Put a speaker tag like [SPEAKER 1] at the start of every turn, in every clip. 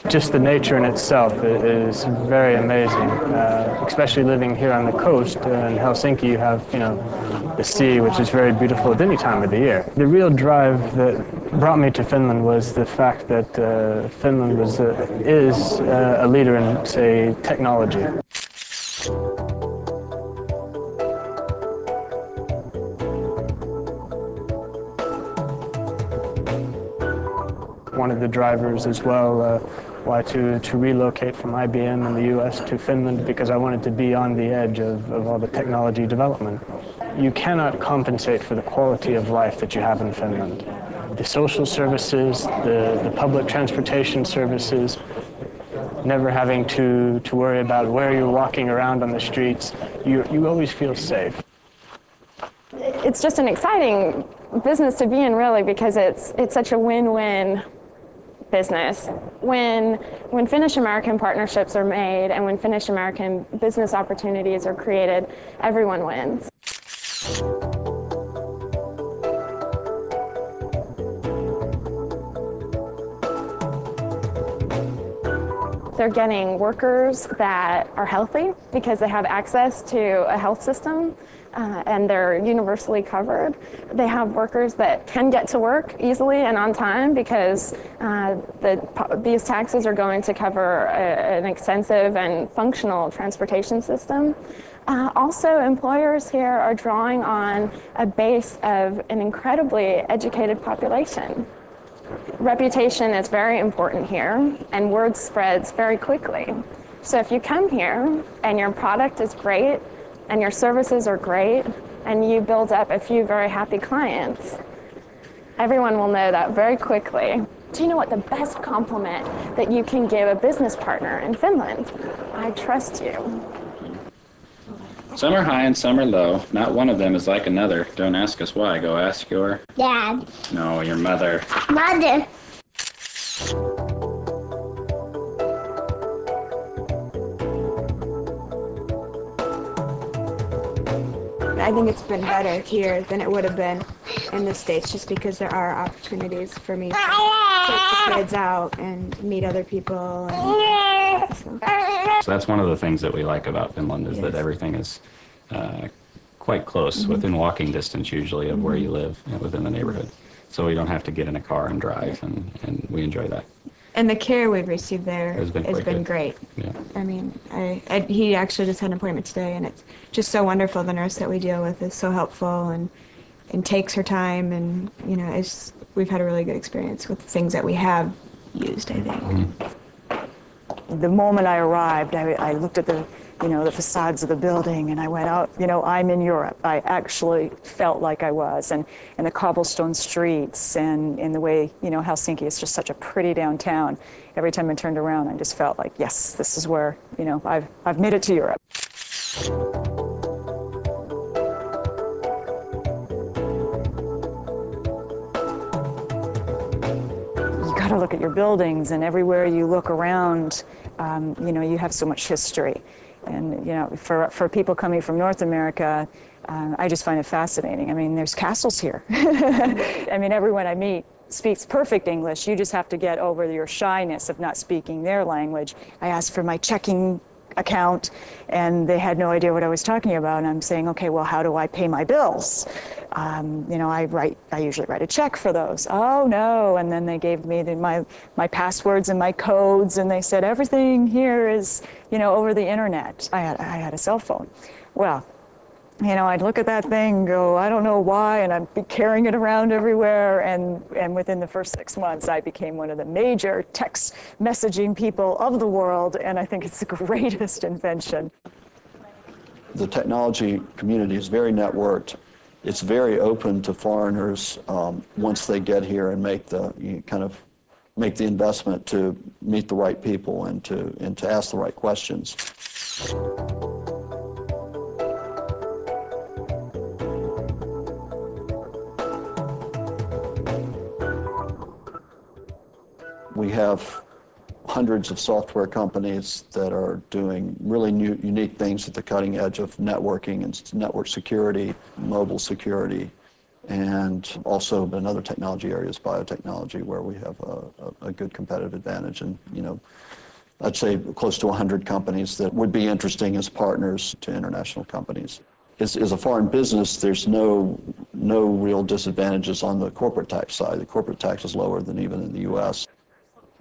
[SPEAKER 1] Just the nature in itself is very amazing, especially living here on the coast. In Helsinki, you have, the sea, which is very beautiful at any time of the year. The real drive that brought me to Finland was the fact that Finland is a leader in, say, technology. One of the drivers as well, why to relocate from IBM in the US to Finland, because I wanted to be on the edge of all the technology development. You cannot compensate for the quality of life that you have in Finland. The social services, the public transportation services, never having to worry about where you're walking around on the streets, you always feel safe.
[SPEAKER 2] It's just an exciting business to be in, really, because it's such a win-win business. When Finnish-American partnerships are made and when Finnish-American business opportunities are created, everyone wins. They're getting workers that are healthy because they have access to a health system and they're universally covered. They have workers that can get to work easily and on time because these taxes are going to cover an extensive and functional transportation system. Also, employers here are drawing on a base of an incredibly educated population. Reputation is very important here, and word spreads very quickly. So if you come here and your product is great and your services are great and you build up a few very happy clients, everyone will know that very quickly. Do you know what the best compliment that you can give a business partner in Finland? I trust you.
[SPEAKER 3] Some are high and some are low. Not one of them is like another. Don't ask us why. Go ask your...
[SPEAKER 4] Dad.
[SPEAKER 3] No, your mother.
[SPEAKER 4] Mother.
[SPEAKER 5] I think it's been better here than it would have been in the States just because there are opportunities for me to take the kids out and meet other people.
[SPEAKER 3] So that's one of the things that we like about Finland is that everything is quite close, within walking distance usually of where you live, within the neighborhood. So we don't have to get in a car and drive, and we enjoy that.
[SPEAKER 5] And the care we've received there has been great.
[SPEAKER 3] Yeah.
[SPEAKER 5] I mean, he actually just had an appointment today, and it's just so wonderful. The nurse that we deal with is so helpful and takes her time, and we've had a really good experience with the things that we have used, I think.
[SPEAKER 6] Mm-hmm. The moment I arrived, I looked at the facades of the building, and I went out, I'm in Europe. I actually felt like I was, and the cobblestone streets, and in the way, Helsinki is just such a pretty downtown. Every time I turned around, I just felt like, yes, this is where, I've made it to Europe. You got to look at your buildings, and everywhere you look around, you have so much history. And, for people coming from North America, I just find it fascinating. I mean, there's castles here. I mean, everyone I meet speaks perfect English. You just have to get over your shyness of not speaking their language. I asked for my checking account, and they had no idea what I was talking about. And I'm saying, okay, well, how do I pay my bills? I usually write a check for those. Oh, no. And then they gave me my passwords and my codes, and they said, everything here is, over the internet. I had a cell phone. Well, I'd look at that thing and go, I don't know why, and I'd be carrying it around everywhere, and within the first 6 months, I became one of the major text messaging people of the world, and I think it's the greatest invention.
[SPEAKER 7] The technology community is very networked. It's very open to foreigners once they get here and make the investment to meet the right people and to ask the right questions. We have hundreds of software companies that are doing really unique things at the cutting edge of networking and network security, mobile security, and also in other technology areas, biotechnology, where we have a good competitive advantage. And, you know, I'd say close to 100 companies that would be interesting as partners to international companies. As a foreign business, there's no real disadvantages on the corporate tax side. The corporate tax is lower than even in the U.S.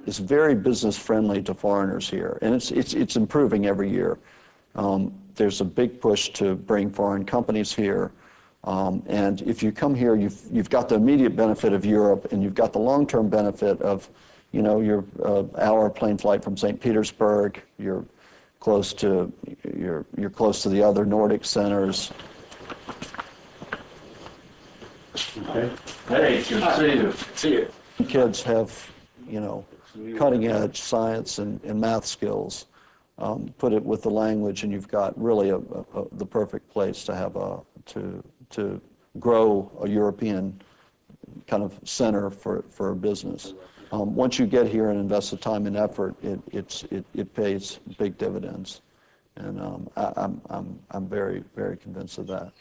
[SPEAKER 7] It's very business friendly to foreigners here, and it's improving every year. There's a big push to bring foreign companies here, and if you come here, you've got the immediate benefit of Europe, and you've got the long-term benefit of, you know, your hour plane flight from St. Petersburg. You're close to the other Nordic centers.
[SPEAKER 4] Okay. Hey, good to see you.
[SPEAKER 7] See you. Kids have, you know, cutting-edge science and math skills. Put it with the language, and you've got really the perfect place to have to grow a European kind of center for a business. Once you get here and invest the time and effort, it pays big dividends, and I'm very, very convinced of that.